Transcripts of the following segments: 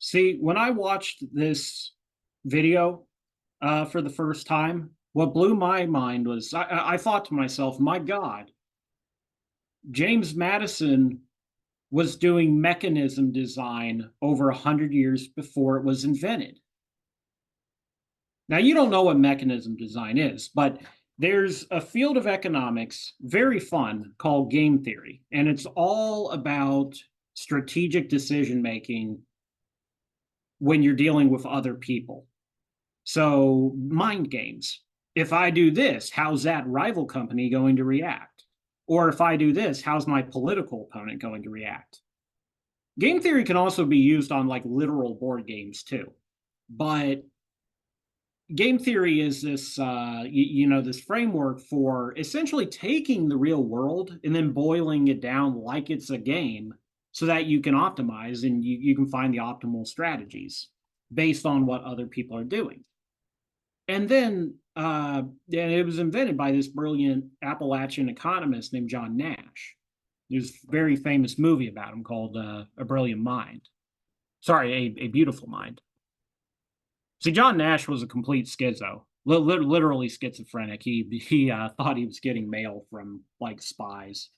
See, when I watched this video for the first time, what blew my mind was I thought to myself, my God, James Madison was doing mechanism design over 100 years before it was invented. Now, you don't know what mechanism design is, but there's a field of economics, very fun, called game theory. And it's all about strategic decision making when you're dealing with other people. So, mind games. If I do this, how's that rival company going to react? Or if I do this, how's my political opponent going to react? Game theory can also be used on like literal board games too. But game theory is this this framework for essentially taking the real world and then boiling it down like it's a game so that you can optimize and you can find the optimal strategies based on what other people are doing. And then it was invented by this brilliant Appalachian economist named John Nash. There's a very famous movie about him called A Brilliant Mind. Sorry, a Beautiful Mind. See, John Nash was a complete schizo, literally schizophrenic. He thought he was getting mail from like spies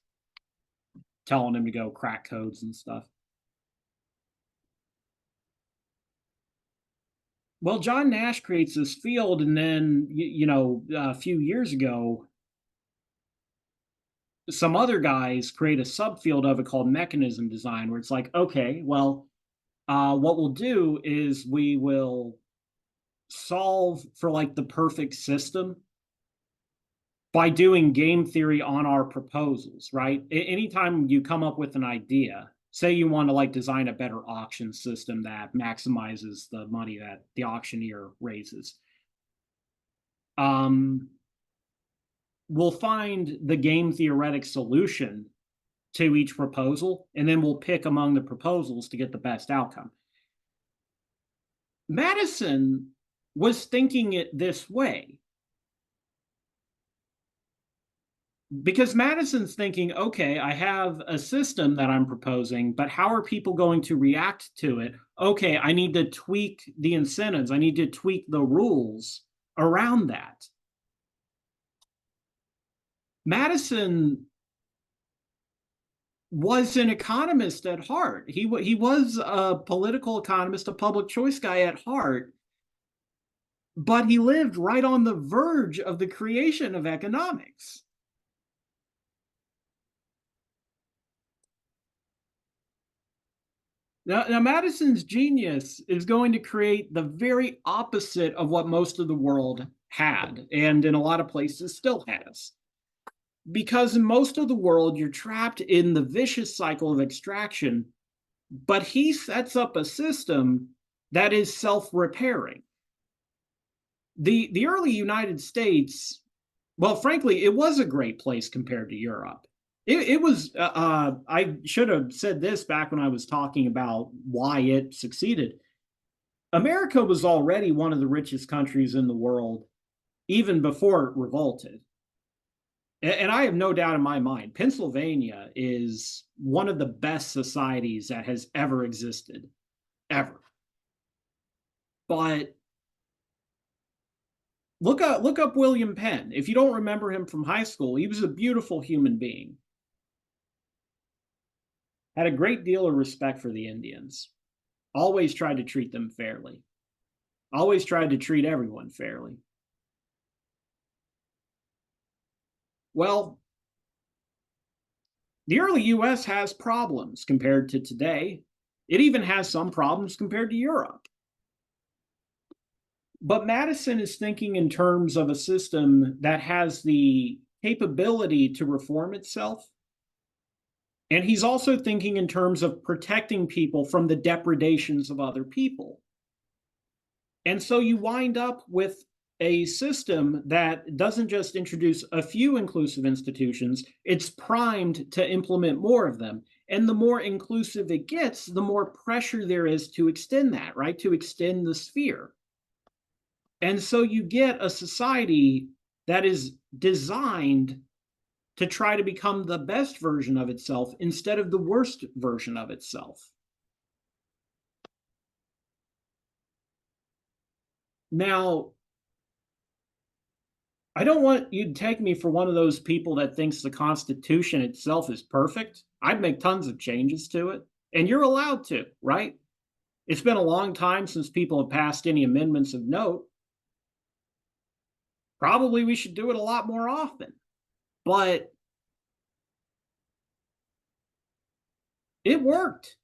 telling him to go crack codes and stuff. Well, John Nash creates this field, and then a few years ago, some other guys create a subfield of it called mechanism design, where it's like, okay, well, what we'll do is we will solve for like the perfect system by doing game theory on our proposals, right? Anytime you come up with an idea, say you want to like design a better auction system that maximizes the money that the auctioneer raises, we'll find the game theoretic solution to each proposal, and then we'll pick among the proposals to get the best outcome. Madison was thinking it this way because Madison's thinking, okay, I have a system that I'm proposing, but how are people going to react to it? Okay, I need to tweak the incentives. I need to tweak the rules around that. Madison was an economist at heart. He was a political economist, a public choice guy at heart, but he lived right on the verge of the creation of economics. Now, Madison's genius is going to create the very opposite of what most of the world had, and in a lot of places still has. Because in most of the world, you're trapped in the vicious cycle of extraction, but he sets up a system that is self-repairing. The early United States, well, frankly, it was a great place compared to Europe. It was, I should have said this back when I was talking about why it succeeded. America was already one of the richest countries in the world, even before it revolted. And I have no doubt in my mind, Pennsylvania is one of the best societies that has ever existed, ever. But look up William Penn. If you don't remember him from high school, he was a beautiful human being. Had a great deal of respect for the Indians. Always tried to treat them fairly. Always tried to treat everyone fairly. Well, the early US has problems compared to today. It even has some problems compared to Europe. But Madison is thinking in terms of a system that has the capability to reform itself. And he's also thinking in terms of protecting people from the depredations of other people. And so you wind up with a system that doesn't just introduce a few inclusive institutions, it's primed to implement more of them. And the more inclusive it gets, the more pressure there is to extend that, right? To extend the sphere. And so you get a society that is designed to try to become the best version of itself instead of the worst version of itself. Now, I don't want you to take me for one of those people that thinks the Constitution itself is perfect. I'd make tons of changes to it, and you're allowed to, right? It's been a long time since people have passed any amendments of note. Probably we should do it a lot more often. But it worked.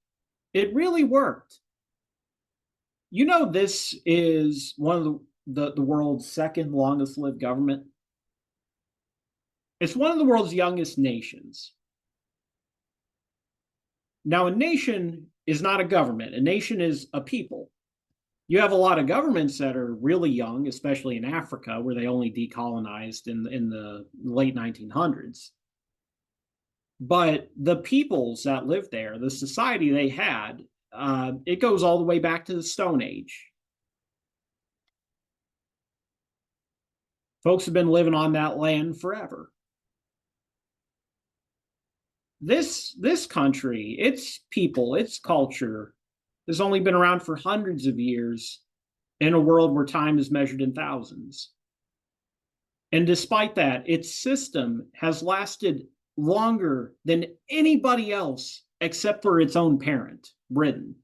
It really worked. You know, this is one of the world's second longest lived government. It's one of the world's youngest nations. Now, a nation is not a government. A nation is a people. You have a lot of governments that are really young, especially in Africa, where they only decolonized in the late 1900s. But the peoples that lived there, the society they had, it goes all the way back to the Stone Age. Folks have been living on that land forever. This country, its people, its culture has only been around for hundreds of years in a world where time is measured in thousands. And despite that, its system has lasted longer than anybody else except for its own parent, Britain.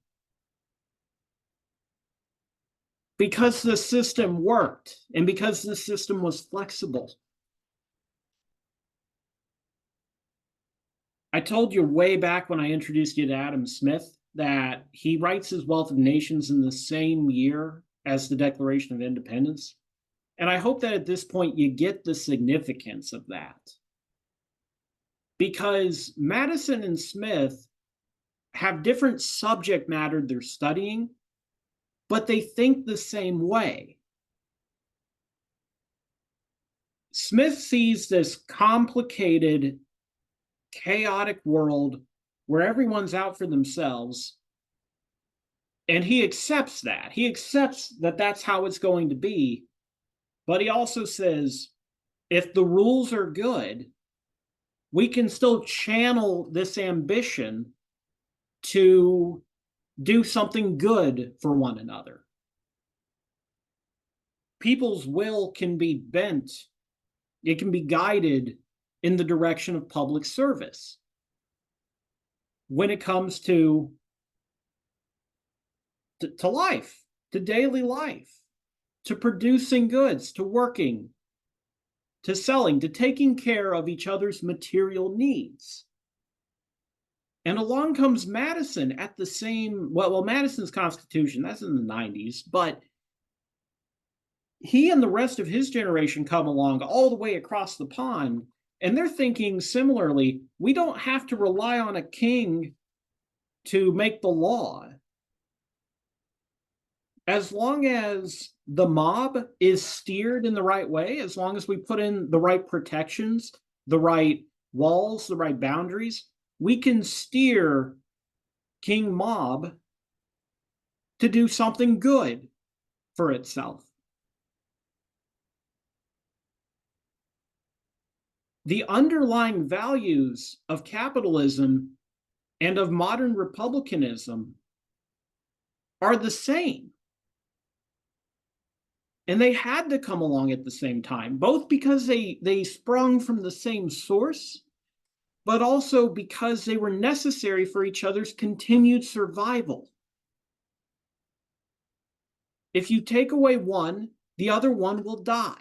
Because the system worked and because the system was flexible. I told you way back when I introduced you to Adam Smith that he writes his Wealth of Nations in the same year as the Declaration of Independence. And I hope that at this point you get the significance of that. Because Madison and Smith have different subject matter they're studying, but they think the same way. Smith sees this complicated, chaotic world where everyone's out for themselves, and he accepts that. He accepts that that's how it's going to be, but he also says, if the rules are good, we can still channel this ambition to do something good for one another. People's will can be bent, it can be guided in the direction of public service when it comes to life, to daily life, to producing goods, to working, to selling, to taking care of each other's material needs. And along comes Madison at the same, well, Madison's Constitution, that's in the 90s, but he and the rest of his generation come along all the way across the pond, and they're thinking similarly, we don't have to rely on a king to make the law. As long as the mob is steered in the right way, as long as we put in the right protections, the right walls, the right boundaries, we can steer King Mob to do something good for itself. The underlying values of capitalism and of modern republicanism are the same. And they had to come along at the same time, both because they sprung from the same source, but also because they were necessary for each other's continued survival. If you take away one, the other one will die.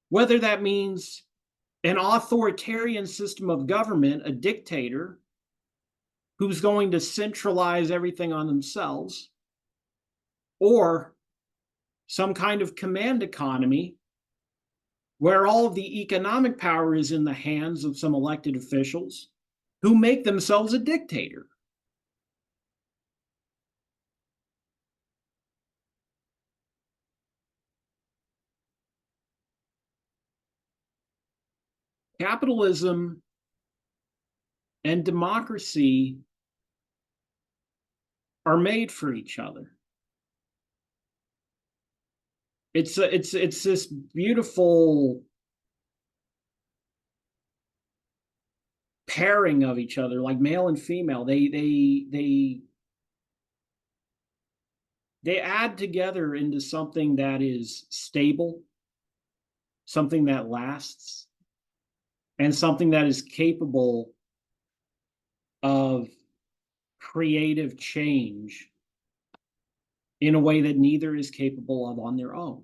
Whether that means an authoritarian system of government, a dictator who's going to centralize everything on themselves, or some kind of command economy where all of the economic power is in the hands of some elected officials who make themselves a dictator. Capitalism and democracy are made for each other. It's this beautiful pairing of each other, like male and female. They they add together into something that is stable, something that lasts, and something that is capable of creative change in a way that neither is capable of on their own.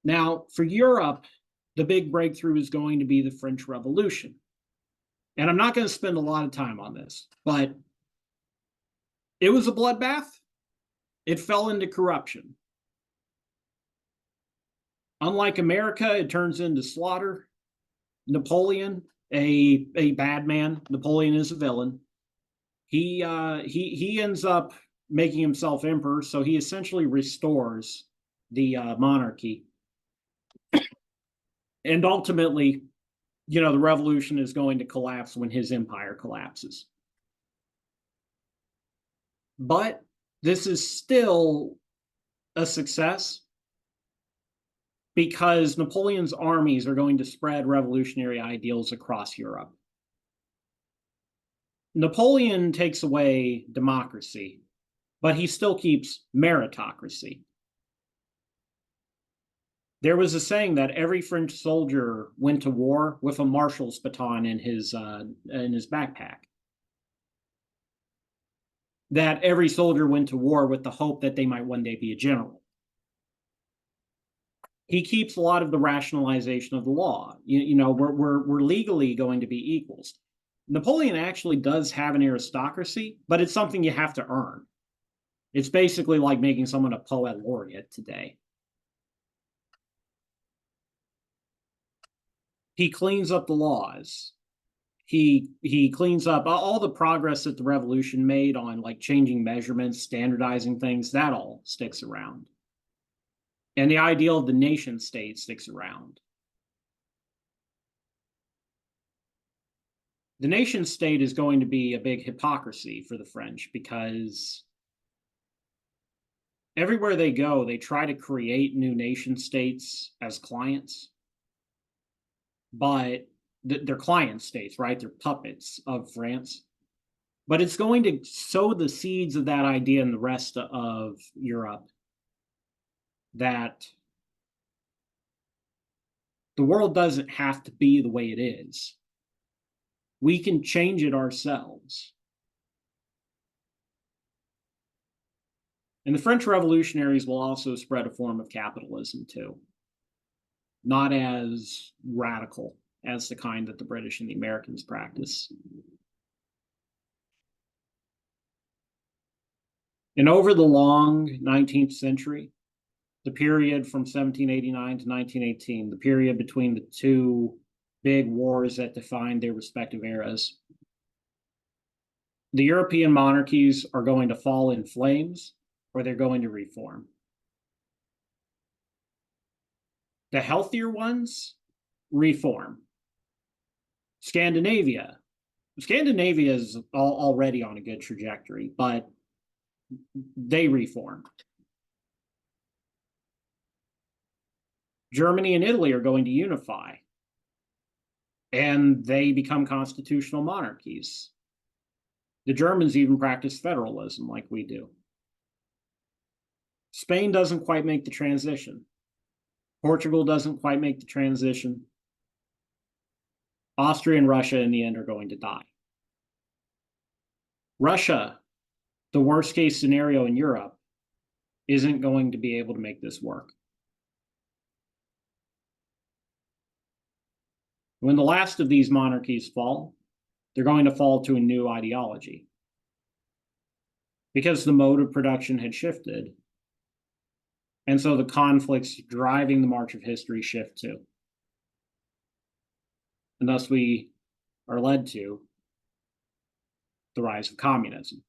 Now, for Europe, the big breakthrough is going to be the French Revolution. And I'm not going to spend a lot of time on this, but it was a bloodbath. It fell into corruption. Unlike America, it turns into slaughter. Napoleon, a bad man. Napoleon is a villain. He ends up making himself emperor, so he essentially restores the monarchy. And ultimately, the revolution is going to collapse when his empire collapses. But this is still a success because Napoleon's armies are going to spread revolutionary ideals across Europe. Napoleon takes away democracy, but he still keeps meritocracy. There was a saying that every French soldier went to war with a marshal's baton in his backpack. That every soldier went to war with the hope that they might one day be a general. He keeps a lot of the rationalization of the law. We're legally going to be equals. Napoleon actually does have an aristocracy, but it's something you have to earn. It's basically like making someone a poet laureate today. He cleans up the laws. He cleans up all the progress that the revolution made on like changing measurements, standardizing things. That all sticks around. And the ideal of the nation state sticks around. The nation state is going to be a big hypocrisy for the French because everywhere they go, they try to create new nation states as clients, but they're client states, right? They're puppets of France. But it's going to sow the seeds of that idea in the rest of Europe that the world doesn't have to be the way it is. We can change it ourselves. And the French revolutionaries will also spread a form of capitalism too. Not as radical as the kind that the British and the Americans practice. And over the long 19th century, the period from 1789 to 1918, the period between the two big wars that defined their respective eras, the European monarchies are going to fall in flames or they're going to reform. The healthier ones reform. Scandinavia is already on a good trajectory, but they reform. Germany and Italy are going to unify, and they become constitutional monarchies. The Germans even practice federalism like we do. Spain doesn't quite make the transition. Portugal doesn't quite make the transition. Austria and Russia in the end are going to die. Russia, the worst case scenario in Europe, isn't going to be able to make this work. When the last of these monarchies fall, they're going to fall to a new ideology because the mode of production had shifted. And so the conflicts driving the march of history shift too. And thus we are led to the rise of communism.